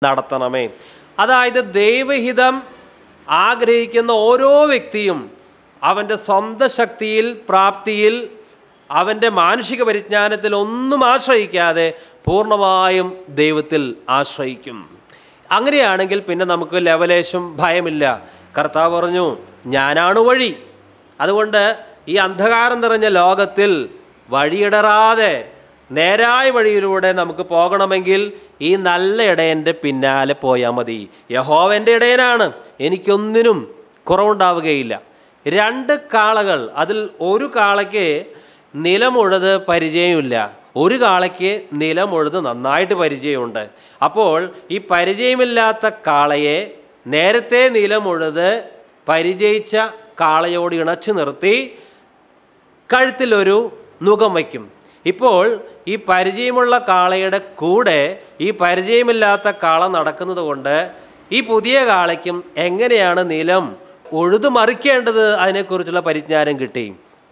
നടത്തണമേ. അതായത് ദൈവഹിതം ആഗ്രഹിക്കുന്ന ഓരോ വ്യക്തിയും അവൻ്റെ സ്വന്തം ശക്തിയിൽ, പ്രാപ്തിയിൽ, അവൻ്റെ മാനുഷിക പരിജ്ഞാനത്തിൽ ഒന്നും ആശ്രയിക്കാതെ പൂർണ്ണമായും ദൈവത്തിൽ ആശ്രയിക്കും. അങ്ങനെയാണെങ്കിൽ പിന്നെ നമുക്ക് ലെവലേശം ഭയമില്ല. കർത്താവ് പറഞ്ഞു, ഞാനാണ് വഴി. അതുകൊണ്ട് ഈ അന്ധകാരം നിറഞ്ഞ ലോകത്തിൽ വഴിയിടറാതെ നേരായ വഴിയിലൂടെ നമുക്ക് പോകണമെങ്കിൽ ഈ നല്ല ഇടയൻ്റെ പിന്നാലെ പോയാൽ മതി. യഹോവ എൻ്റെ ഇടയനാണ്, എനിക്കൊന്നിനും കുറവുണ്ടാവുകയില്ല. 2 കാളകൾ, അതിൽ ഒരു കാളയ്ക്ക് നിലമുഴുത് പരിചയമില്ല, ഒരു കാളയ്ക്ക് നിലമുഴുത് നന്നായിട്ട് പരിചയമുണ്ട്. അപ്പോൾ ഈ പരിചയമില്ലാത്ത കാളയെ നേരത്തെ നിലമുഴുത് പരിചയിച്ച കാളയോട് ഇണച്ചു നിർത്തി കഴുത്തിലൊരു നുകം വയ്ക്കും. ഇപ്പോൾ ഈ പരിചയമുള്ള കാളയുടെ കൂടെ ഈ പരിചയമില്ലാത്ത കാള നടക്കുന്നത് കൊണ്ട് ഈ പുതിയ കാളയ്ക്കും എങ്ങനെയാണ് നിലം ഉഴുതു മറിക്കേണ്ടത് അതിനെക്കുറിച്ചുള്ള പരിജ്ഞാനം കിട്ടി.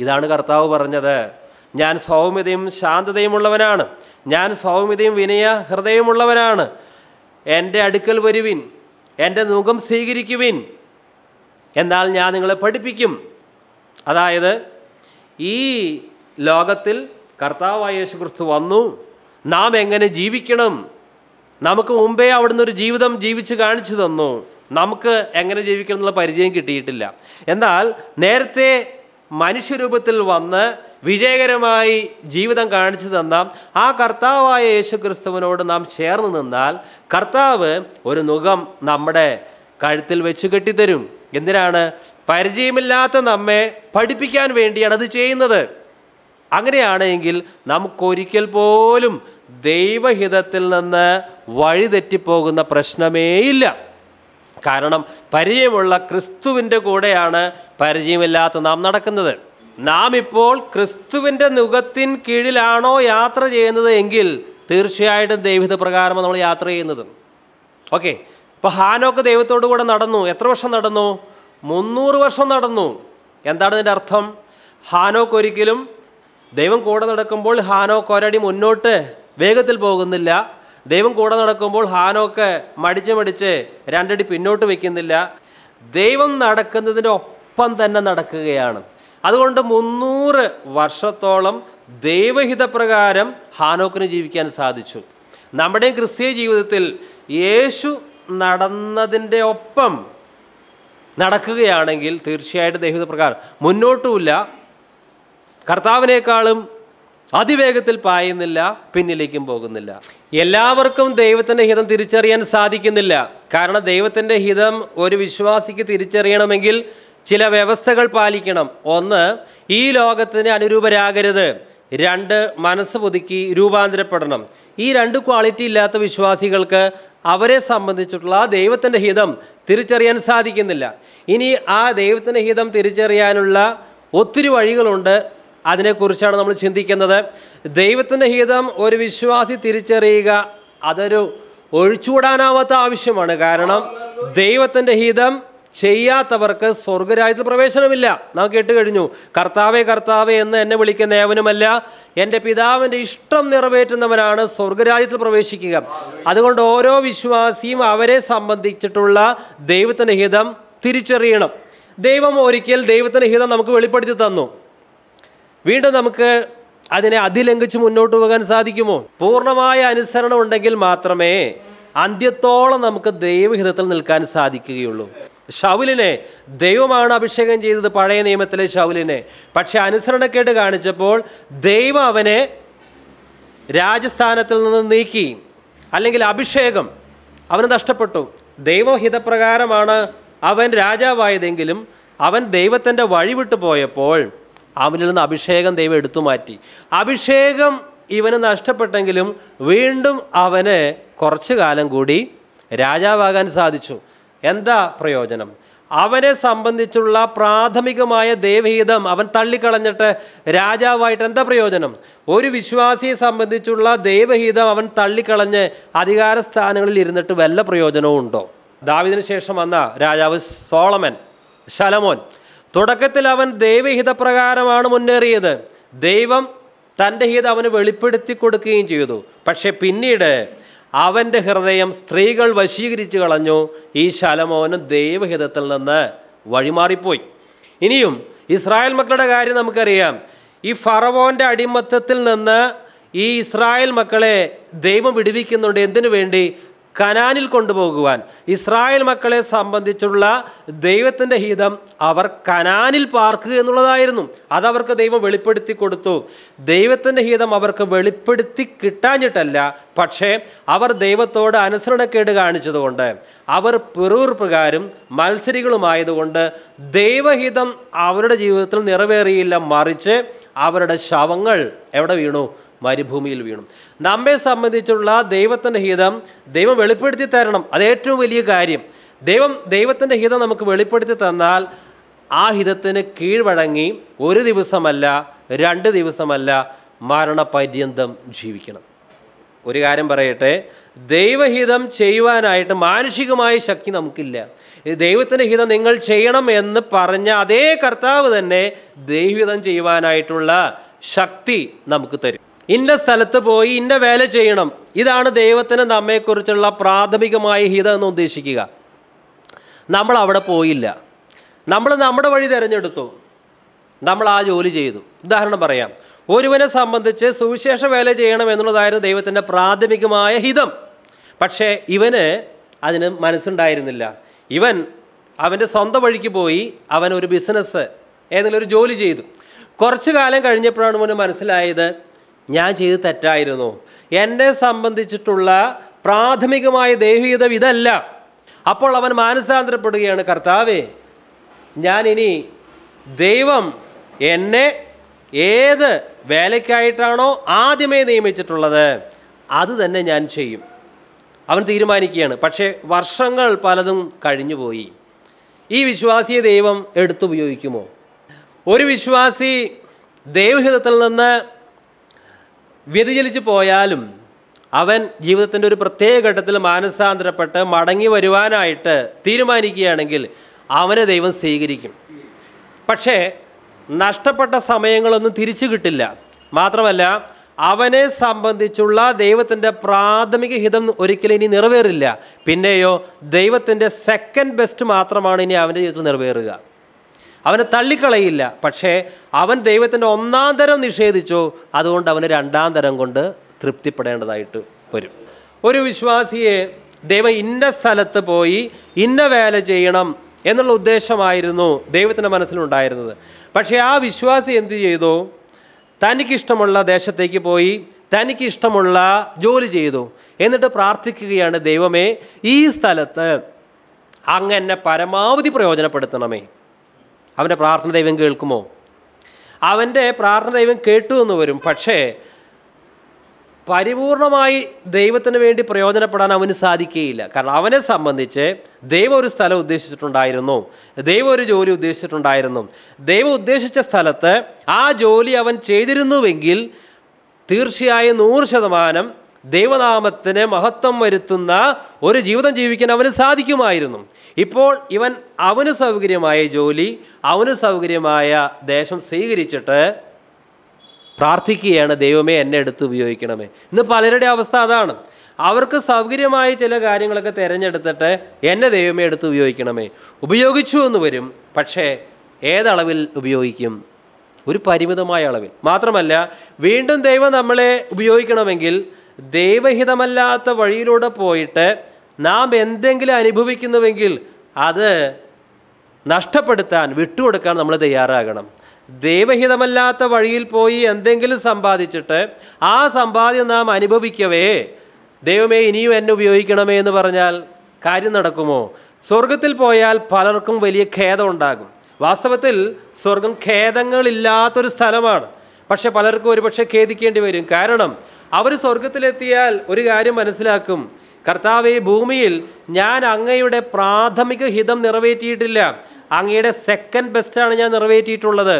ഇതാണ് കർത്താവ് പറഞ്ഞത്, ഞാൻ സൗമ്യതയും ശാന്തതയും ഉള്ളവനാണ്, ഞാൻ സൗമ്യതയും വിനയ ഹൃദയമുള്ളവനാണ്. എൻ്റെ അടുക്കൽ വരുവിൻ, എൻ്റെ നുകം സ്വീകരിക്കുവിൻ, എന്നാൽ ഞാൻ നിങ്ങളെ പഠിപ്പിക്കും. അതായത് ഈ ലോകത്തിൽ കർത്താവായ യേശു ക്രിസ്തു വന്നു, നാം എങ്ങനെ ജീവിക്കണം, നമുക്ക് മുമ്പേ അവിടുന്ന് ഒരു ജീവിതം ജീവിച്ച് കാണിച്ചു തന്നു. നമുക്ക് എങ്ങനെ ജീവിക്കണം എന്നുള്ള പരിചയം കിട്ടിയിട്ടില്ല. എന്നാൽ നേരത്തെ മനുഷ്യരൂപത്തിൽ വന്ന് വിജയകരമായി ജീവിതം കാണിച്ചു തന്ന ആ കർത്താവായ യേശു ക്രിസ്തുവിനോട് നാം ചേർന്ന് നിന്നാൽ കർത്താവ് ഒരു നുകം നമ്മുടെ കഴുത്തിൽ വെച്ച് കെട്ടിത്തരും. എന്തിനാണ്? പരിചയമില്ലാത്ത നമ്മെ പഠിപ്പിക്കാൻ വേണ്ടിയാണ് അത് ചെയ്യുന്നത്. അങ്ങനെയാണെങ്കിൽ നമുക്കൊരിക്കൽ പോലും ദൈവഹിതത്തിൽ നിന്ന് വഴിതെറ്റിപ്പോകുന്ന പ്രശ്നമേയില്ല. കാരണം പരിചയമുള്ള ക്രിസ്തുവിൻ്റെ കൂടെയാണ് പരിചയമില്ലാത്ത നാം നടക്കുന്നത്. നാം ഇപ്പോൾ ക്രിസ്തുവിൻ്റെ നുകത്തിൻ കീഴിലാണോ യാത്ര ചെയ്യുന്നത് എങ്കിൽ തീർച്ചയായിട്ടും ദൈവഹിത പ്രകാരമാണ് നമ്മൾ യാത്ര ചെയ്യുന്നത്. ഓക്കെ, ഇപ്പോൾ ഹാനോക്ക് ദൈവത്തോടു കൂടെ നടന്നു. എത്ര വർഷം നടന്നു? 300 വർഷം നടന്നു. എന്താണ് ഇതിൻ്റെ അർത്ഥം? ഹാനോക്ക് ഒരിക്കലും ദൈവം കൂടെ നടക്കുമ്പോൾ ഹാനോക്ക് ഒരടി മുന്നോട്ട് വേഗത്തിൽ പോകുന്നില്ല. ദൈവം കൂടെ നടക്കുമ്പോൾ ഹാനോക്ക് മടിച്ച് 2 അടി പിന്നോട്ട് വയ്ക്കുന്നില്ല. ദൈവം നടക്കുന്നതിൻ്റെ ഒപ്പം തന്നെ നടക്കുകയാണ്. അതുകൊണ്ട് 300 വർഷത്തോളം ദൈവഹിതപ്രകാരം ഹാനോക്കിന് ജീവിക്കാൻ സാധിച്ചു. നമ്മുടെ ക്രിസ്തീയ ജീവിതത്തിൽ യേശു നടന്നതിൻ്റെ ഒപ്പം നടക്കുകയാണെങ്കിൽ തീർച്ചയായിട്ടും ദൈവഹിതപ്രകാരം മുന്നോട്ടുമില്ല, കർത്താവിനേക്കാളും അതിവേഗത്തിൽ പായുന്നില്ല, പിന്നിലേക്കും പോകുന്നില്ല. എല്ലാവർക്കും ദൈവത്തിൻ്റെ ഹിതം തിരിച്ചറിയാൻ സാധിക്കുന്നില്ല. കാരണം ദൈവത്തിൻ്റെ ഹിതം ഒരു വിശ്വാസിക്ക് തിരിച്ചറിയണമെങ്കിൽ ചില വ്യവസ്ഥകൾ പാലിക്കണം. 1, ഈ ലോകത്തിന് അനുരൂപരാകരുത്. 2, മനസ്സ് പുതുക്കി രൂപാന്തരപ്പെടണം. ഈ 2 ക്വാളിറ്റി ഇല്ലാത്ത വിശ്വാസികൾക്ക് അവരെ സംബന്ധിച്ചിട്ടുള്ള ദൈവത്തിൻ്റെ ഹിതം തിരിച്ചറിയാൻ സാധിക്കുന്നില്ല. ഇനി ആ ദൈവത്തിൻ്റെ ഹിതം തിരിച്ചറിയാനുള്ള ഒത്തിരി വഴികളുണ്ട്. അതിനെക്കുറിച്ചാണ് നമ്മൾ ചിന്തിക്കുന്നത്. ദൈവത്തിൻ്റെ ഹിതം ഒരു വിശ്വാസി തിരിച്ചറിയുക അതൊരു ഒഴിച്ചുകൂടാനാവാത്ത ആവശ്യമാണ്. കാരണം ദൈവത്തിൻ്റെ ഹിതം ചെയ്യാത്തവർക്ക് സ്വർഗരാജ്യത്തിൽ പ്രവേശനമില്ല. നാം കേട്ട് കഴിഞ്ഞു, കർത്താവേ കർത്താവേ എന്ന് എന്നെ വിളിക്കുന്ന ഏവനുമല്ല, എൻ്റെ പിതാവിൻ്റെ ഇഷ്ടം നിറവേറ്റുന്നവനാണ് സ്വർഗരാജ്യത്തിൽ പ്രവേശിക്കുക. അതുകൊണ്ട് ഓരോ വിശ്വാസിയും അവരെ സംബന്ധിച്ചിട്ടുള്ള ദൈവത്തിൻ്റെ ഹിതം തിരിച്ചറിയണം. ദൈവം ഒരിക്കൽ ദൈവത്തിൻ്റെ ഹിതം നമുക്ക് വെളിപ്പെടുത്തി തന്നു. വീണ്ടും നമുക്ക് അതിനെ അതിലംഘിച്ച് മുന്നോട്ട് പോകാൻ സാധിക്കുമോ? പൂർണ്ണമായ അനുസരണം ഉണ്ടെങ്കിൽ മാത്രമേ അന്ത്യത്തോളം നമുക്ക് ദൈവഹിതത്തിൽ നിൽക്കാൻ സാധിക്കുകയുള്ളൂ. ശൗലിനെ ദൈവമാണ് അഭിഷേകം ചെയ്തത്, പഴയ നിയമത്തിലെ ശൗലിനെ. പക്ഷെ അനുസരണക്കേട് കാണിച്ചപ്പോൾ ദൈവം അവനെ രാജസ്ഥാനത്തിൽ നിന്ന് നീക്കി, അല്ലെങ്കിൽ അഭിഷേകം അവന് നഷ്ടപ്പെട്ടു. ദൈവഹിതപ്രകാരമാണ് അവൻ രാജാവായതെങ്കിലും അവൻ ദൈവത്തിൻ്റെ വഴി വിട്ടു പോയപ്പോൾ അവനിൽ നിന്ന് അഭിഷേകം ദൈവം എടുത്തു മാറ്റി. അഭിഷേകം ഇവന് നഷ്ടപ്പെട്ടെങ്കിലും വീണ്ടും അവന് കുറച്ചു കാലം കൂടി രാജാവാകാൻ സാധിച്ചു. എന്താ പ്രയോജനം? അവനെ സംബന്ധിച്ചുള്ള പ്രാഥമികമായ ദൈവഹിതം അവൻ തള്ളിക്കളഞ്ഞിട്ട് രാജാവായിട്ട് എന്താ പ്രയോജനം? ഒരു വിശ്വാസിയെ സംബന്ധിച്ചുള്ള ദൈവഹിതം അവൻ തള്ളിക്കളഞ്ഞ് അധികാര സ്ഥാനങ്ങളിൽ ഇരുന്നിട്ട് വല്ല പ്രയോജനവും ഉണ്ടോ? ദാവീദിന് ശേഷം വന്ന രാജാവ് ശലോമോൻ, തുടക്കത്തിൽ അവൻ ദൈവഹിതപ്രകാരമാണ് മുന്നേറിയത്. ദൈവം തൻ്റെ ഹിതം അവന് വെളിപ്പെടുത്തി കൊടുക്കുകയും ചെയ്തു. പക്ഷെ പിന്നീട് അവൻ്റെ ഹൃദയം സ്ത്രീകൾ വശീകരിച്ചു കളഞ്ഞു. ഈ ശലോമോനും ദൈവഹിതത്തിൽ നിന്ന് വഴിമാറിപ്പോയി. ഇനിയും ഇസ്രായേൽ മക്കളുടെ കാര്യം നമുക്കറിയാം. ഈ ഫറവോൻ്റെ അടിമത്തത്തിൽ നിന്ന് ഈ ഇസ്രായേൽ മക്കളെ ദൈവം വിടുവിക്കുന്നുണ്ട്. എന്തിനു വേണ്ടി? കനാനിൽ കൊണ്ടുപോകുവാൻ. ഇസ്രായേൽ മക്കളെ സംബന്ധിച്ചുള്ള ദൈവത്തിൻ്റെ ഹിതം അവർ കനാനിൽ പാർക്കുക എന്നുള്ളതായിരുന്നു. അതവർക്ക് ദൈവം വെളിപ്പെടുത്തി കൊടുത്തു. ദൈവത്തിൻ്റെ ഹിതം അവർക്ക് വെളിപ്പെടുത്തി കിട്ടാഞ്ഞിട്ടല്ല, പക്ഷേ അവർ ദൈവത്തോട് അനുസരണക്കേട് കാണിച്ചതുകൊണ്ട്, അവർ പിറുപിറുപ്പുകാരും മത്സരികളുമായതുകൊണ്ട് ദൈവഹിതം അവരുടെ ജീവിതത്തിൽ നിറവേറിയില്ല. മറിച്ച് അവരുടെ ശവങ്ങൾ എവിടെ വീണു? മരുഭൂമിയിൽ വീണു. നമ്മെ സംബന്ധിച്ചുള്ള ദൈവത്തിൻ്റെ ഹിതം ദൈവം വെളിപ്പെടുത്തി തരണം. അത് ഏറ്റവും വലിയ കാര്യം. ദൈവത്തിൻ്റെ ഹിതം നമുക്ക് വെളിപ്പെടുത്തി തന്നാൽ ആ ഹിതത്തിന് കീഴ്വഴങ്ങി 1 ദിവസമല്ല 2 ദിവസമല്ല മരണപര്യന്തം ജീവിക്കണം. ഒരു കാര്യം പറയട്ടെ, ദൈവഹിതം ചെയ്യുവാനായിട്ട് മാനുഷികമായ ശക്തി നമുക്കില്ല. ദൈവത്തിൻ്റെ ഹിതം നിങ്ങൾ ചെയ്യണം എന്ന് പറഞ്ഞ അതേ കർത്താവ് തന്നെ ദൈവഹിതം ചെയ്യുവാനായിട്ടുള്ള ശക്തി നമുക്ക് തരും. ഇന്ന സ്ഥലത്ത് പോയി ഇന്ന വേല ചെയ്യണം, ഇതാണ് ദൈവത്തിന് നമ്മെക്കുറിച്ചുള്ള പ്രാഥമികമായ ഹിതം എന്ന് ഉദ്ദേശിക്കുക. നമ്മൾ അവിടെ പോയില്ല, നമ്മൾ നമ്മുടെ വഴി തിരഞ്ഞെടുത്തു, നമ്മൾ ആ ജോലി ചെയ്തു. ഉദാഹരണം പറയാം, ഒരുവനെ സംബന്ധിച്ച് സുവിശേഷ വേല ചെയ്യണം എന്നുള്ളതായിരുന്നു ദൈവത്തിൻ്റെ പ്രാഥമികമായ ഹിതം. പക്ഷേ ഇവന് അതിന് മനസ്സുണ്ടായിരുന്നില്ല. ഇവൻ അവൻ്റെ സ്വന്തം വഴിക്ക് പോയി, അവൻ ഒരു ബിസിനസ് ഏതെങ്കിലും ഒരു ജോലി ചെയ്തു. കുറച്ചു കാലം കഴിഞ്ഞപ്പോഴാണ് അവന് മനസ്സിലായത്, ഞാൻ ചെയ്ത് തെറ്റായിരുന്നു, എന്നെ സംബന്ധിച്ചിട്ടുള്ള പ്രാഥമികമായ ദൈവഹിതം ഇതല്ല. അപ്പോൾ അവൻ മാനസാന്തരപ്പെടുകയാണ്. കർത്താവേ, ഞാനിനി ദൈവം എന്നെ ഏത് വേലയ്ക്കായിട്ടാണോ ആദ്യമേ നിയമിച്ചിട്ടുള്ളത് അത് തന്നെ ഞാൻ ചെയ്യും. അവൻ തീരുമാനിക്കുകയാണ്. പക്ഷേ വർഷങ്ങൾ പലതും കഴിഞ്ഞുപോയി. ഈ വിശ്വാസിയെ ദൈവം എടുത്തുപയോഗിക്കുമോ? ഒരു വിശ്വാസി ദൈവഹിതത്തിൽ നിന്ന് വ്യതിചലിച്ച് പോയാലും അവൻ ജീവിതത്തിൻ്റെ ഒരു പ്രത്യേക ഘട്ടത്തിൽ മാനസാന്തരപ്പെട്ട് മടങ്ങി വരുവാനായിട്ട് തീരുമാനിക്കുകയാണെങ്കിൽ അവനെ ദൈവം സ്വീകരിക്കും. പക്ഷേ നഷ്ടപ്പെട്ട സമയങ്ങളൊന്നും തിരിച്ചു കിട്ടില്ല. മാത്രമല്ല, അവനെ സംബന്ധിച്ചുള്ള ദൈവത്തിൻ്റെ പ്രാഥമിക ഹിതം ഒരിക്കലും ഇനി നിറവേറില്ല. പിന്നെയോ ദൈവത്തിൻ്റെ സെക്കൻഡ് ബെസ്റ്റ് മാത്രമാണ് ഇനി അവൻ്റെ ജീവിതത്തിൽ നിറവേറുക. അവനെ തള്ളിക്കളയില്ല. പക്ഷേ അവൻ ദൈവത്തിൻ്റെ 1-ാം തരം നിഷേധിച്ചു, അതുകൊണ്ട് അവന് 2-ാം തരം കൊണ്ട് തൃപ്തിപ്പെടേണ്ടതായിട്ട് വരും. ഒരു വിശ്വാസിയെ ദൈവം ഇന്ന സ്ഥലത്ത് പോയി ഇന്ന വേല ചെയ്യണം എന്നുള്ള ഉദ്ദേശമായിരുന്നു ദൈവത്തിൻ്റെ മനസ്സിലുണ്ടായിരുന്നത്. പക്ഷേ ആ വിശ്വാസി എന്ത് ചെയ്തു? തനിക്കിഷ്ടമുള്ള ദേശത്തേക്ക് പോയി തനിക്കിഷ്ടമുള്ള ജോലി ചെയ്തു. എന്നിട്ട് പ്രാർത്ഥിക്കുകയാണ്, ദൈവമേ, ഈ സ്ഥലത്ത് അങ്ങ് എന്നെ പരമാവധി പ്രയോജനപ്പെടുത്തണമേ. അവൻ്റെ പ്രാർത്ഥന ദൈവം കേൾക്കുമോ? അവൻ്റെ പ്രാർത്ഥന ദൈവം കേട്ടു എന്ന് വരും. പക്ഷേ പരിപൂർണമായി ദൈവത്തിന് വേണ്ടി പ്രയോജനപ്പെടാൻ അവന് സാധിക്കുകയില്ല. കാരണം അവനെ സംബന്ധിച്ച് ദൈവം ഒരു സ്ഥലം ഉദ്ദേശിച്ചിട്ടുണ്ടായിരുന്നു, ദൈവം ഒരു ജോലി ഉദ്ദേശിച്ചിട്ടുണ്ടായിരുന്നു. ദൈവം ഉദ്ദേശിച്ച സ്ഥലത്ത് ആ ജോലി അവൻ ചെയ്തിരുന്നുവെങ്കിൽ തീർച്ചയായും 100% ദൈവനാമത്തിന് മഹത്വം വരുത്തുന്ന ഒരു ജീവിതം ജീവിക്കാൻ അവന് സാധിക്കുമായിരുന്നു. ഇപ്പോൾ ഇവൻ അവന് സൗകര്യമായ ജോലി, അവന് സൗകര്യമായ ദേശം സ്വീകരിച്ചിട്ട് പ്രാർത്ഥിക്കുകയാണ്, ദൈവമേ എന്നെ എടുത്ത് ഉപയോഗിക്കണമേ. ഇന്ന് പലരുടെ അവസ്ഥ അതാണ്. അവർക്ക് സൗകര്യമായ ചില കാര്യങ്ങളൊക്കെ തിരഞ്ഞെടുത്തിട്ട് എന്നെ ദൈവമേ എടുത്ത് ഉപയോഗിക്കണമേ. ഉപയോഗിച്ചു എന്ന് വരും. പക്ഷേ ഏതളവിൽ ഉപയോഗിക്കും? ഒരു പരിമിതമായ അളവിൽ. മാത്രമല്ല, വീണ്ടും ദൈവം നമ്മളെ ഉപയോഗിക്കണമെങ്കിൽ ദൈവഹിതമല്ലാത്ത വഴിയിലൂടെ പോയിട്ട് നാം എന്തെങ്കിലും അനുഭവിക്കുന്നുവെങ്കിൽ അത് നഷ്ടപ്പെടുത്താൻ, വിട്ടുകൊടുക്കാൻ നമ്മൾ തയ്യാറാകണം. ദൈവഹിതമല്ലാത്ത വഴിയിൽ പോയി എന്തെങ്കിലും സമ്പാദിച്ചിട്ട് ആ സമ്പാദ്യം നാം അനുഭവിക്കവേ ദൈവമേ ഇനിയും എന്നെ ഉപയോഗിക്കണമേ എന്ന് പറഞ്ഞാൽ കാര്യം നടക്കുമോ? സ്വർഗത്തിൽ പോയാൽ പലർക്കും വലിയ ഖേദം ഉണ്ടാകും. വാസ്തവത്തിൽ സ്വർഗം ഖേദങ്ങളില്ലാത്തൊരു സ്ഥലമാണ്. പക്ഷെ പലർക്കും ഒരുപക്ഷെ ഖേദിക്കേണ്ടി വരും. കാരണം അവർ സ്വർഗത്തിലെത്തിയാൽ ഒരു കാര്യം മനസ്സിലാക്കും, കർത്താവേ, ഭൂമിയിൽ ഞാൻ അങ്ങയുടെ പ്രാഥമിക ഹിതം നിറവേറ്റിയിട്ടില്ല, അങ്ങയുടെ സെക്കൻഡ് ബെസ്റ്റാണ് ഞാൻ നിറവേറ്റിയിട്ടുള്ളത്.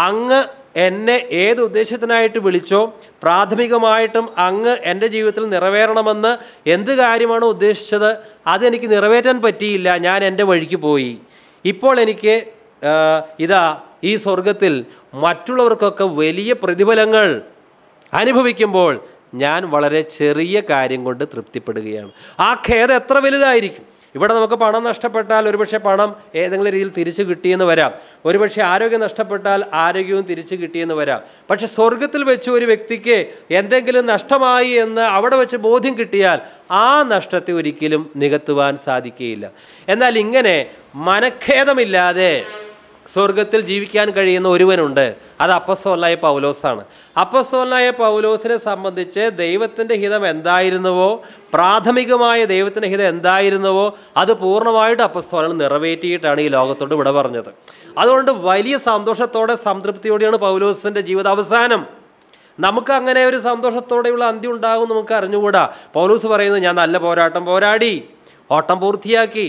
അങ്ങ് എന്നെ ഏത് ഉദ്ദേശത്തിനായിട്ട് വിളിച്ചോ പ്രാഥമികമായിട്ടും അങ്ങ് എൻ്റെ ജീവിതത്തിൽ നിറവേറണമെന്ന് എന്ത് കാര്യമാണോ ഉദ്ദേശിച്ചത് അതെനിക്ക് നിറവേറ്റാൻ പറ്റിയില്ല. ഞാൻ എൻ്റെ വഴിക്ക് പോയി. ഇപ്പോൾ എനിക്ക് ഇതാ ഈ സ്വർഗത്തിൽ മറ്റുള്ളവർക്കൊക്കെ വലിയ പ്രതിഫലങ്ങൾ അനുഭവിക്കുമ്പോൾ ഞാൻ വളരെ ചെറിയ കാര്യം കൊണ്ട് തൃപ്തിപ്പെടുകയാണ്. ആ ഖേദം എത്ര വലുതായിരിക്കും! ഇവിടെ നമുക്ക് പണം നഷ്ടപ്പെട്ടാൽ ഒരുപക്ഷെ പണം ഏതെങ്കിലും രീതിയിൽ തിരിച്ചു കിട്ടിയെന്ന് വരാം. ഒരുപക്ഷെ ആരോഗ്യം നഷ്ടപ്പെട്ടാൽ ആരോഗ്യവും തിരിച്ചു കിട്ടിയെന്ന് വരാം. പക്ഷെ സ്വർഗത്തിൽ വെച്ച് ഒരു വ്യക്തിക്ക് എന്തെങ്കിലും നഷ്ടമായി എന്ന് അവിടെ വെച്ച് ബോധ്യം കിട്ടിയാൽ ആ നഷ്ടത്തെ ഒരിക്കലും നികത്തുവാൻ സാധിക്കുകയില്ല. എന്നാൽ ഇങ്ങനെ മനഃഖേദമില്ലാതെ സ്വർഗത്തിൽ ജീവിക്കാൻ കഴിയുന്ന ഒരുവനുണ്ട്. അത് അപ്പസ്തോലനായ പൗലോസാണ്. അപ്പസ്തോലനായ പൗലോസിനെ സംബന്ധിച്ച് ദൈവത്തിൻ്റെ ഹിതം എന്തായിരുന്നുവോ, പ്രാഥമികമായ ദൈവത്തിൻ്റെ ഹിതം എന്തായിരുന്നുവോ അത് പൂർണ്ണമായിട്ട് അപ്പസ്തോലൻ നിറവേറ്റിയിട്ടാണ് ഈ ലോകത്തോട് വിട പറഞ്ഞത്. അതുകൊണ്ട് വലിയ സന്തോഷത്തോടെ സംതൃപ്തിയോടെയാണ് പൗലോസിൻ്റെ ജീവിതാവസാനം. നമുക്ക് അങ്ങനെ ഒരു സന്തോഷത്തോടെയുള്ള അന്ത്യം ഉണ്ടാകും നമുക്ക് അറിഞ്ഞുകൂടാ. പൗലോസ് പറയുന്നത്, ഞാൻ നല്ല പോരാട്ടം പോരാടി, ഓട്ടം പൂർത്തിയാക്കി,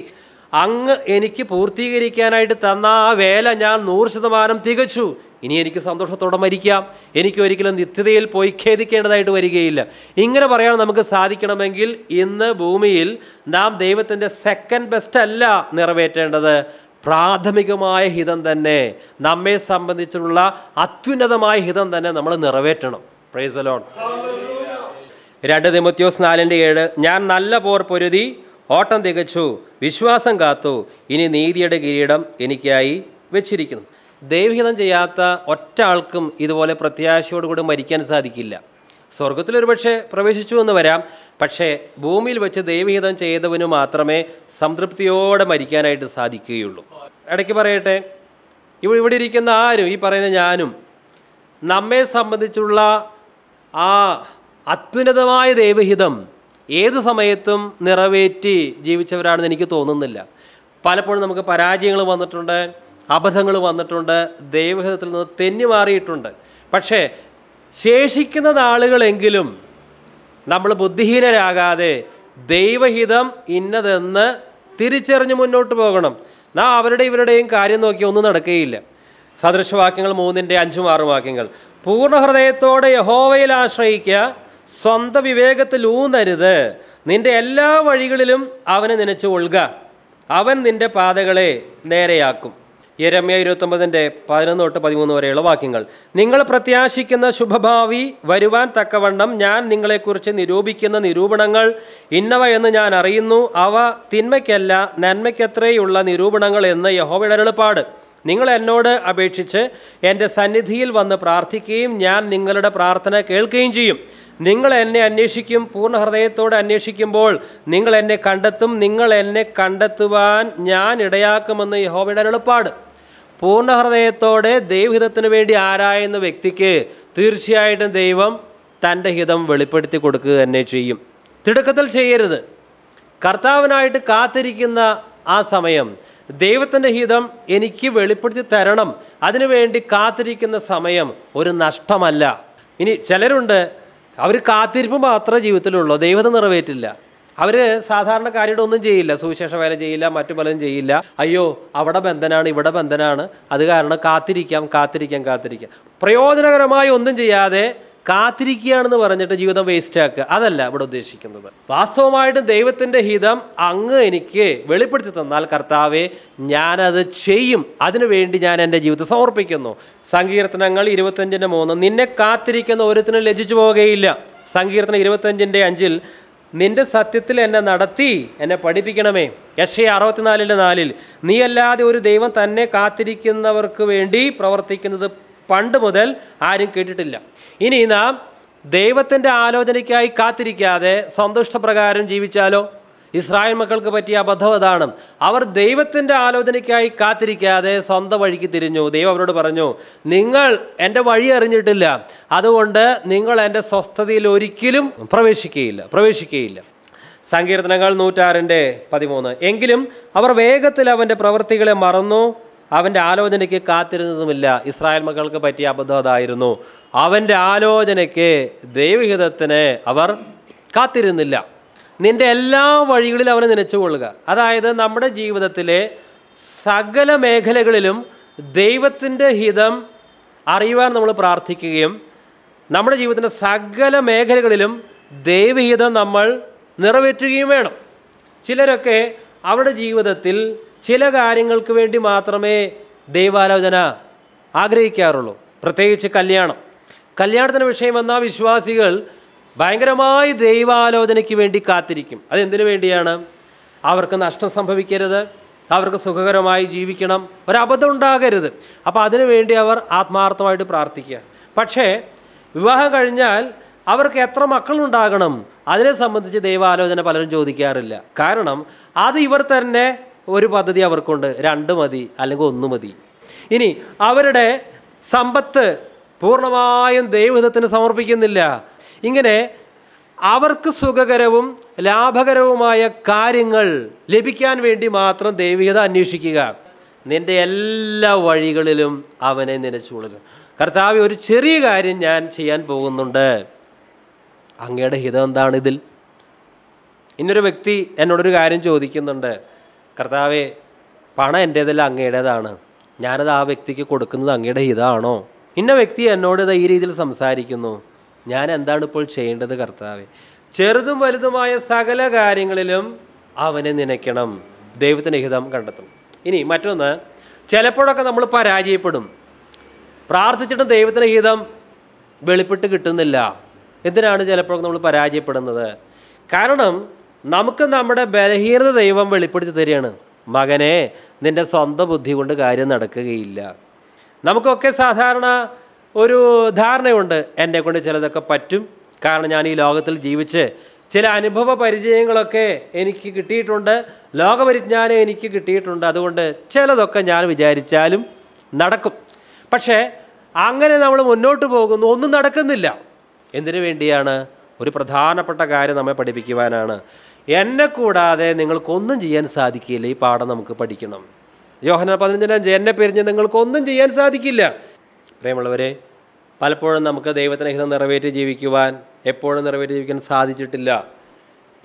അങ്ങ് എനിക്ക് പൂർത്തീകരിക്കാനായിട്ട് തന്ന ആ വേല ഞാൻ 100% തികച്ചു. ഇനി എനിക്ക് സന്തോഷത്തോടെ മരിക്കാം, എനിക്ക് ഒരിക്കലും നിത്യതയിൽ പോയി ഖേദിക്കേണ്ടതായിട്ട് വരികയില്ല. ഇങ്ങനെ പറയാൻ നമുക്ക് സാധിക്കണമെങ്കിൽ ഇന്ന് ഭൂമിയിൽ നാം ദൈവത്തിൻ്റെ സെക്കൻഡ് ബെസ്റ്റ് അല്ല നിറവേറ്റേണ്ടത്, പ്രാഥമികമായ ഹിതം തന്നെ, നമ്മെ സംബന്ധിച്ചുള്ള അത്യുന്നതമായ ഹിതം തന്നെ നമ്മൾ നിറവേറ്റണം. Praise the lord. 2 തിമോഥെയോസ് 4:7 ഞാൻ നല്ല പോർ പൊരുതി, ഓട്ടം തികച്ചു, വിശ്വാസം കാത്തു, ഇനി നീതിയുടെ കിരീടം എനിക്കായി വെച്ചിരിക്കുന്നു. ദൈവഹിതം ചെയ്യാത്ത ഒറ്റ ആൾക്കും ഇതുപോലെ പ്രത്യാശയോടുകൂടി മരിക്കാൻ സാധിക്കില്ല. സ്വർഗത്തിൽ ഒരുപക്ഷെ പ്രവേശിച്ചു എന്ന് വരാം, പക്ഷേ ഭൂമിയിൽ വെച്ച് ദൈവഹിതം ചെയ്തവന് മാത്രമേ സംതൃപ്തിയോടെ മരിക്കാനായിട്ട് സാധിക്കുകയുള്ളൂ. ഇടയ്ക്ക് പറയട്ടെ, ഇവിടെ ഇരിക്കുന്ന ആരും, ഈ പറയുന്ന ഞാനും, നമ്മെ സംബന്ധിച്ചുള്ള ആ അത്യുന്നതമായ ദൈവഹിതം ഏത് സമയത്തും നിറവേറ്റി ജീവിച്ചവരാണെന്ന് എനിക്ക് തോന്നുന്നില്ല. പലപ്പോഴും നമുക്ക് പരാജയങ്ങൾ വന്നിട്ടുണ്ട്, അബദ്ധങ്ങൾ വന്നിട്ടുണ്ട്, ദൈവഹിതത്തിൽ നിന്ന് തെന്നി മാറിയിട്ടുണ്ട്. പക്ഷേ ശേഷിക്കുന്ന നാളുകളെങ്കിലും നമ്മൾ ബുദ്ധിഹീനരാകാതെ ദൈവഹിതം ഇന്നതെന്ന് തിരിച്ചറിഞ്ഞ് മുന്നോട്ട് പോകണം. നാം അവരുടെ ഇവരുടെയും കാര്യം നോക്കി ഒന്നും നടക്കുകയില്ല. സദൃശവാക്യങ്ങൾ 3:5-6 വാക്യങ്ങൾ. പൂർണ്ണ ഹൃദയത്തോടെ യഹോവയിൽ ആശ്രയിക്കുക, സ്വന്തം വിവേകത്തിൽ ഊന്നരുത്, നിന്റെ എല്ലാ വഴികളിലും അവനെ നനച്ചു കൊള്ളുക, അവൻ നിന്റെ പാതകളെ നേരെയാക്കും. യെരമ്യാ 29:11-13 വരെയുള്ള വാക്യങ്ങൾ. നിങ്ങൾ പ്രത്യാശിക്കുന്ന ശുഭഭാവി വരുവാൻ തക്കവണ്ണം ഞാൻ നിങ്ങളെക്കുറിച്ച് നിരൂപിക്കുന്ന നിരൂപണങ്ങൾ ഇന്നവ എന്ന് ഞാൻ അറിയുന്നു, അവ തിന്മയ്ക്കല്ല നന്മയ്ക്കത്രയുള്ള നിരൂപണങ്ങൾ എന്ന് യഹോവയുടെ അരുളപ്പാട്. നിങ്ങൾ എന്നോട് അപേക്ഷിച്ച് എൻ്റെ സന്നിധിയിൽ വന്ന് പ്രാർത്ഥിക്കുകയും ഞാൻ നിങ്ങളുടെ പ്രാർത്ഥന കേൾക്കുകയും ചെയ്യും. നിങ്ങൾ എന്നെ അന്വേഷിക്കും, പൂർണ്ണ ഹൃദയത്തോടെ അന്വേഷിക്കുമ്പോൾ നിങ്ങൾ എന്നെ കണ്ടെത്തും, നിങ്ങൾ എന്നെ കണ്ടെത്തുവാൻ ഞാൻ ഇടയാക്കുമെന്ന് യഹോവയുടെ അരുളപ്പാട്. പൂർണ്ണ ഹൃദയത്തോടെ ദൈവഹിതത്തിന് വേണ്ടി ആരായുന്ന വ്യക്തിക്ക് തീർച്ചയായിട്ടും ദൈവം തൻ്റെ ഹിതം വെളിപ്പെടുത്തി കൊടുക്കുക തന്നെ ചെയ്യും. തിടുക്കത്തിൽ ചെയ്യരുത്. കർത്താവിനായിട്ട് കാത്തിരിക്കുന്ന ആ സമയം ദൈവത്തിൻ്റെ ഹിതം എനിക്ക് വെളിപ്പെടുത്തി തരണം, അതിനുവേണ്ടി കാത്തിരിക്കുന്ന സമയം ഒരു നഷ്ടമല്ല. ഇനി ചിലരുണ്ട്, അവർ കാത്തിരിപ്പ് മാത്രമേ ജീവിതത്തിലുള്ളൂ, ദൈവം നിറവേറ്റില്ല. അവർ സാധാരണ കാര്യമായിട്ട് ഒന്നും ചെയ്യില്ല, സുവിശേഷ വേല ചെയ്യില്ല, മറ്റു പലതും ചെയ്യില്ല. അയ്യോ അവിടെ ബന്ധനാണ്, ഇവിടെ ബന്ധനാണ്, അത് കാരണം കാത്തിരിക്കാം. പ്രയോജനകരമായി ഒന്നും ചെയ്യാതെ കാത്തിരിക്കുകയാണെന്ന് പറഞ്ഞിട്ട് ജീവിതം വേസ്റ്റ് ആക്കുക, അതല്ല ഇവിടെ ഉദ്ദേശിക്കുന്നത്. വാസ്തവമായിട്ടും ദൈവത്തിൻ്റെ ഹിതം അങ്ങ് എനിക്ക് വെളിപ്പെടുത്തി തന്നാൽ കർത്താവെ ഞാനത് ചെയ്യും, അതിനുവേണ്ടി ഞാൻ എൻ്റെ ജീവിതം സമർപ്പിക്കുന്നു. സങ്കീർത്തനങ്ങൾ 25:3 നിന്നെ കാത്തിരിക്കുന്ന ഒരുത്തിനും ലജ്ജിച്ചു പോവുകയില്ല. സങ്കീർത്തനം 25:5 നിന്റെ സത്യത്തിൽ എന്നെ നടത്തി എന്നെ പഠിപ്പിക്കണമേ. യെശയ്യാ 64:4 നീയല്ലാതെ ഒരു ദൈവം തന്നെ കാത്തിരിക്കുന്നവർക്ക് വേണ്ടി പ്രവർത്തിക്കുന്നത് പണ്ട് മുതൽ ആരും കേട്ടിട്ടില്ല. ഇനി നാം ദൈവത്തിൻ്റെ ആലോചനയ്ക്കായി കാത്തിരിക്കാതെ സന്തുഷ്ടപ്രകാരം ജീവിച്ചാലോ? ഇസ്രായേൽ മക്കൾക്ക് പറ്റിയ അബദ്ധം അതാണ്. അവർ ദൈവത്തിൻ്റെ ആലോചനയ്ക്കായി കാത്തിരിക്കാതെ സ്വന്തം വഴിക്ക് തിരിഞ്ഞു. ദൈവം അവരോട് പറഞ്ഞു, നിങ്ങൾ എൻ്റെ വഴി അറിഞ്ഞിട്ടില്ല, അതുകൊണ്ട് നിങ്ങൾ എൻ്റെ സ്വസ്ഥതയിൽ ഒരിക്കലും പ്രവേശിക്കുകയില്ല. സങ്കീർത്തനങ്ങൾ 106:13 എങ്കിലും അവർ വേഗത്തിൽ അവൻ്റെ പ്രവൃത്തികളെ മറന്നു, അവൻ്റെ ആലോചനയ്ക്ക് കാത്തിരുന്നതുമില്ല. ഇസ്രായേൽ മക്കൾക്ക് പറ്റിയ അബദ്ധം അതായിരുന്നു. അവൻ്റെ ആലോചനയ്ക്ക്, ദൈവഹിതത്തിന് അവർ കാത്തിരുന്നില്ല. നിൻ്റെ എല്ലാ വഴികളിലും അവനെ നനച്ചുകൊള്ളുക. അതായത് നമ്മുടെ ജീവിതത്തിലെ സകല മേഖലകളിലും ദൈവത്തിൻ്റെ ഹിതം അറിയുവാൻ നമ്മൾ പ്രാർത്ഥിക്കുകയും നമ്മുടെ ജീവിതത്തിൻ്റെ സകല മേഖലകളിലും ദൈവഹിതം നമ്മൾ നിറവേറ്റുകയും വേണം. ചിലരൊക്കെ അവരുടെ ജീവിതത്തിൽ ചില കാര്യങ്ങൾക്ക് വേണ്ടി മാത്രമേ ദൈവാലോചന ആഗ്രഹിക്കാറുള്ളൂ. പ്രത്യേകിച്ച് കല്യാണത്തിന് വിഷയം വന്ന വിശ്വാസികൾ ഭയങ്കരമായി ദൈവാലോചനയ്ക്ക് വേണ്ടി കാത്തിരിക്കും. അതെന്തിനു വേണ്ടിയാണ്? അവർക്ക് നഷ്ടം സംഭവിക്കരുത്, അവർക്ക് സുഖകരമായി ജീവിക്കണം, ഒരബദ്ധം ഉണ്ടാകരുത്. അപ്പോൾ അതിനു വേണ്ടി അവർ ആത്മാർത്ഥമായിട്ട് പ്രാർത്ഥിക്കുക. പക്ഷേ വിവാഹം കഴിഞ്ഞാൽ അവർക്ക് എത്ര മക്കളുണ്ടാകണം അതിനെ സംബന്ധിച്ച് ദൈവാലോചന പലരും ചോദിക്കാറില്ല. കാരണം അത് ഇവർ തന്നെ ഒരു പദ്ധതി അവർക്കുണ്ട്, 2 മതി അല്ലെങ്കിൽ 1 മതി. ഇനി അവരുടെ സമ്പത്ത് പൂർണ്ണമായും ദൈവഹിതത്തിന് സമർപ്പിക്കുന്നില്ല. ഇങ്ങനെ അവർക്ക് സുഖകരവും ലാഭകരവുമായ കാര്യങ്ങൾ ലഭിക്കാൻ വേണ്ടി മാത്രം ദൈവഹിതം അന്വേഷിക്കുക. നിൻ്റെ എല്ലാ വഴികളിലും അവനെ നനച്ചുകൊള്ളുക. കർത്താവേ, ഒരു ചെറിയ കാര്യം ഞാൻ ചെയ്യാൻ പോകുന്നുണ്ട്, അങ്ങയുടെ ഹിതം എന്താണ് ഇതിൽ? ഇന്നൊരു വ്യക്തി എന്നോടൊരു കാര്യം ചോദിക്കുന്നുണ്ട്, കർത്താവേ, പണം എൻ്റേതല്ല അങ്ങയുടേതാണ്, ഞാനത് ആ വ്യക്തിക്ക് കൊടുക്കുന്നത് അങ്ങയുടെ ഹിതമാണോ? ഇന്ന വ്യക്തി എന്നോട് ഈ രീതിയിൽ സംസാരിക്കുന്നു, ഞാൻ എന്താണ് ഇപ്പോൾ ചെയ്യേണ്ടത് കർത്താവേ? ചെറുതും വലുതുമായ സകല കാര്യങ്ങളിലും അവനെ നനയ്ക്കണം, ദൈവത്തിൻ്റെ ഹിതം കണ്ടെത്തണം. ഇനി മറ്റൊന്ന്, ചിലപ്പോഴൊക്കെ നമ്മൾ പരാജയപ്പെടും, പ്രാർത്ഥിച്ചിട്ടും ദൈവത്തിൻ്റെ ഹിതം വെളിപ്പെട്ട് കിട്ടുന്നില്ല. എന്തിനാണ് ചിലപ്പോഴൊക്കെ നമ്മൾ പരാജയപ്പെടുന്നത്? കാരണം നമുക്ക് നമ്മുടെ ബലഹീനത ദൈവം വെളിപ്പെടുത്തി തരികയാണ്. മകനെ, നിൻ്റെ സ്വന്തം ബുദ്ധി കൊണ്ട് കാര്യം നടക്കുകയില്ല. നമുക്കൊക്കെ സാധാരണ ഒരു ധാരണയുണ്ട്, എന്നെ കൊണ്ട് ചിലതൊക്കെ പറ്റും, കാരണം ഞാൻ ഈ ലോകത്തിൽ ജീവിച്ച് ചില അനുഭവ പരിചയങ്ങളൊക്കെ എനിക്ക് കിട്ടിയിട്ടുണ്ട്, ലോകപരിജ്ഞാനം എനിക്ക് കിട്ടിയിട്ടുണ്ട്, അതുകൊണ്ട് ചിലതൊക്കെ ഞാൻ വിചാരിച്ചാലും നടക്കും. പക്ഷേ അങ്ങനെ നമ്മൾ മുന്നോട്ട് പോകുന്നു, ഒന്നും നടക്കുന്നില്ല. എന്തിനു വേണ്ടിയാണ്? ഒരു പ്രധാനപ്പെട്ട കാര്യം നമ്മെ പഠിപ്പിക്കുവാനാണ്. എന്നെ കൂടാതെ നിങ്ങൾക്കൊന്നും ചെയ്യാൻ സാധിക്കില്ല. ഈ പാഠം നമുക്ക് പഠിക്കണം. യോഹന്നാൻ 15:5, എന്നെ പിരിഞ്ഞ് നിങ്ങൾക്കൊന്നും ചെയ്യാൻ സാധിക്കില്ല. പ്രിയമുള്ളവരെ, പലപ്പോഴും നമുക്ക് ദൈവത്തിൻ്റെ ഹിതം നിറവേറ്റി ജീവിക്കുവാൻ, എപ്പോഴും നിറവേറ്റി ജീവിക്കാൻ സാധിച്ചിട്ടില്ല.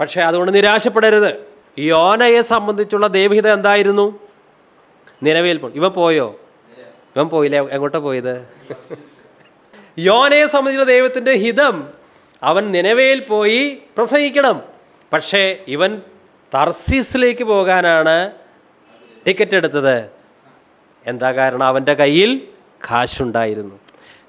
പക്ഷേ അതുകൊണ്ട് നിരാശപ്പെടരുത്. യോനയെ സംബന്ധിച്ചുള്ള ദൈവഹിതം എന്തായിരുന്നു? നിനവേൽ പോയി. ഇവൻ പോയോ? ഇവൻ പോയില്ല. എങ്ങോട്ടാണ് പോയത്? യോനയെ സംബന്ധിച്ചുള്ള ദൈവത്തിൻ്റെ ഹിതം, അവൻ നിനവേൽ പോയി പ്രസംഗിക്കണം. പക്ഷേ ഇവൻ തർസീസിലേക്ക് പോകാനാണ് ടിക്കറ്റ് എടുത്തത്. എന്താ കാരണം? അവൻ്റെ കയ്യിൽ കാശുണ്ടായിരുന്നു.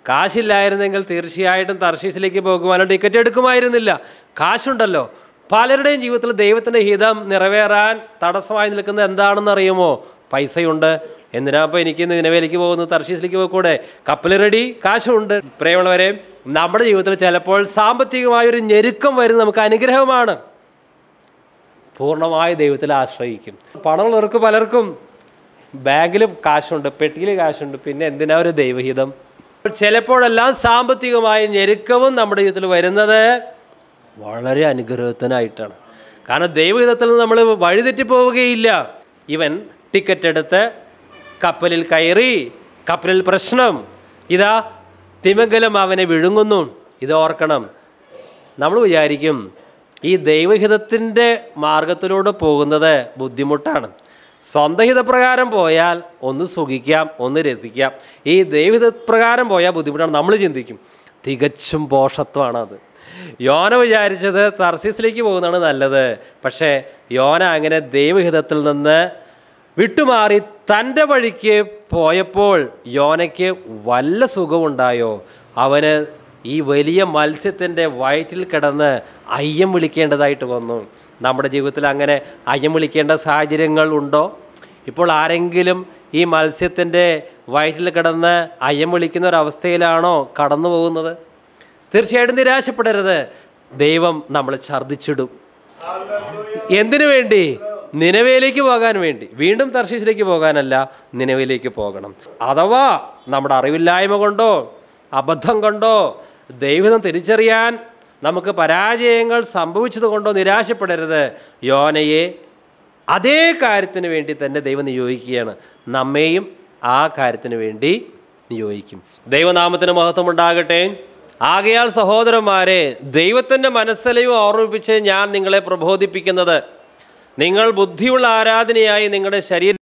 കാശില്ലായിരുന്നെങ്കിൽ തീർച്ചയായിട്ടും തർശീസിലേക്ക് പോകുവാനോ ടിക്കറ്റ് എടുക്കുമായിരുന്നില്ല. കാശുണ്ടല്ലോ. പലരുടെയും ജീവിതത്തിൽ ദൈവത്തിൻ്റെ ഹിതം നിറവേറാൻ തടസ്സമായി നിൽക്കുന്നത് എന്താണെന്ന് അറിയുമോ? പൈസയുണ്ട്. എന്തിനാ അപ്പോൾ എനിക്ക് നിലവിലേക്ക് പോകുന്നത്? തർശീസിലേക്ക് പോയിക്കൂടെ? കപ്പൽ റെഡി, കാശുണ്ട്. പ്രിയമുള്ളവരെ, നമ്മുടെ ജീവിതത്തിൽ ചിലപ്പോൾ സാമ്പത്തികമായൊരു ഞെരുക്കം വരുന്നത് നമുക്ക് അനുഗ്രഹമാണ്. പൂർണ്ണമായി ദൈവത്തിൽ ആശ്രയിക്കും. പണമുള്ളവർക്ക് പലർക്കും ബാങ്കിൽ കാശുണ്ട്, പെട്ടിയിൽ കാശുണ്ട്, പിന്നെ എന്തിനാ ഒരു ദൈവഹിതം? ചിലപ്പോഴെല്ലാം സാമ്പത്തികമായ ഞെരുക്കവും നമ്മുടെ ജീവിതത്തിൽ വരുന്നത് വളരെ അനുഗ്രഹത്തിനായിട്ടാണ്. കാരണം ദൈവഹിതത്തിൽ നിന്ന് നമ്മൾ വഴിതെറ്റിപ്പോവുകയില്ല. ഇവൻ ടിക്കറ്റ് എടുത്ത് കപ്പലിൽ കയറി, കപ്പലിൽ പ്രശ്നം, ഇതാ തിമിംഗലം അവനെ വിഴുങ്ങുന്നു. ഇത് ഓർക്കണം. നമ്മൾ വിചാരിക്കും ഈ ദൈവഹിതത്തിൻ്റെ മാർഗത്തിലൂടെ പോകുന്നത് ബുദ്ധിമുട്ടാണ്. സ്വന്തം ഹിതപ്രകാരം പോയാൽ ഒന്ന് സുഖിക്കാം, ഒന്ന് രസിക്കാം. ഈ ദൈവഹിതപ്രകാരം പോയാൽ ബുദ്ധിമുട്ടാണ് നമ്മൾ ചിന്തിക്കും. തികച്ചും പോഷത്വമാണത്. യോന വിചാരിച്ചത് തർസീസിലേക്ക് പോകുന്നതാണ് നല്ലത്. പക്ഷേ യോന അങ്ങനെ ദൈവഹിതത്തിൽ നിന്ന് വിട്ടുമാറി തൻ്റെ വഴിക്ക് പോയപ്പോൾ യോനയ്ക്ക് വല്ല സുഖമുണ്ടായോ? അവന് ഈ വലിയ മത്സ്യത്തിൻ്റെ വയറ്റിൽ കിടന്ന് അയ്യം വിളിക്കേണ്ടതായിട്ട് വന്നു. നമ്മുടെ ജീവിതത്തിൽ അങ്ങനെ അയ്യം വിളിക്കേണ്ട സാഹചര്യങ്ങൾ ഉണ്ടോ? ഇപ്പോൾ ആരെങ്കിലും ഈ മത്സ്യത്തിൻ്റെ വയറ്റിൽ കിടന്ന് അയ്യം വിളിക്കുന്ന ഒരവസ്ഥയിലാണോ കടന്നു പോകുന്നത്? തീർച്ചയായിട്ടും നിരാശപ്പെടരുത്. ദൈവം നമ്മളെ ഛർദ്ദിച്ചിടും. എന്തിനു വേണ്ടി? നിനവേലേക്ക് പോകാൻ വേണ്ടി. വീണ്ടും തർശീസിലേക്ക് പോകാനല്ല, നിനവേലേക്ക് പോകണം. അഥവാ നമ്മുടെ അറിവില്ലായ്മ കൊണ്ടോ അബദ്ധം കൊണ്ടോ ദൈവം തിരിച്ചറിയാൻ നമുക്ക് പരാജയങ്ങൾ സംഭവിച്ചത് കൊണ്ടോ നിരാശപ്പെടരുത്. യോനയെ അതേ കാര്യത്തിന് വേണ്ടി തന്നെ ദൈവം നിയോഗിക്കുകയാണ്. നമ്മെയും ആ കാര്യത്തിന് വേണ്ടി നിയോഗിക്കും. ദൈവനാമത്തിന് മഹത്വം ഉണ്ടാകട്ടെ. ആകയാൽ സഹോദരന്മാരെ, ദൈവത്തിൻ്റെ മനസ്സിലെയും ഓർമ്മിപ്പിച്ച് ഞാൻ നിങ്ങളെ പ്രബോധിപ്പിക്കുന്നത്, നിങ്ങൾ ബുദ്ധിയുള്ള ആരാധനയായി നിങ്ങളുടെ ശരീരം